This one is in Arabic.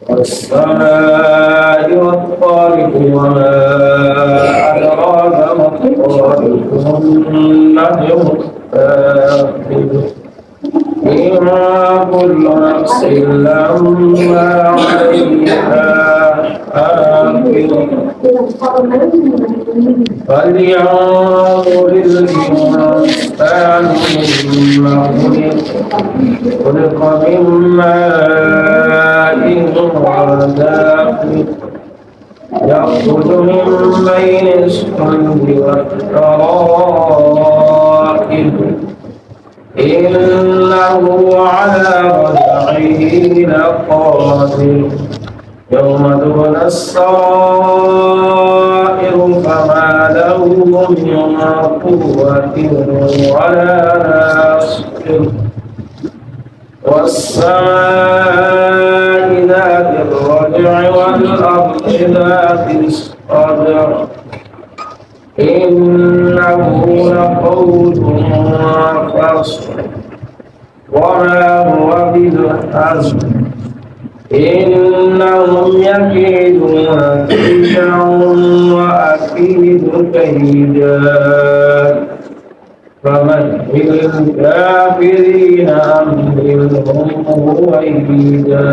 والسماء والطارق وما أدراك ما الطارق النجم الثاقب إن كل نفس لما عليها حافظ فلينظر الإنسان مما خلق من ماء دافق يخرج من بين الصلب والترائب إنه على رجعه لقادر يوم تبلى السرائر فما له من قوة ولا ناصر والسماء ذات الرجع والأرض ذات الصدع إنه لقول فصل وما هو بالحزن إنهم يكيدون كيدا وأكيد كيدا فمهل الكافرين أمهلهم رويدا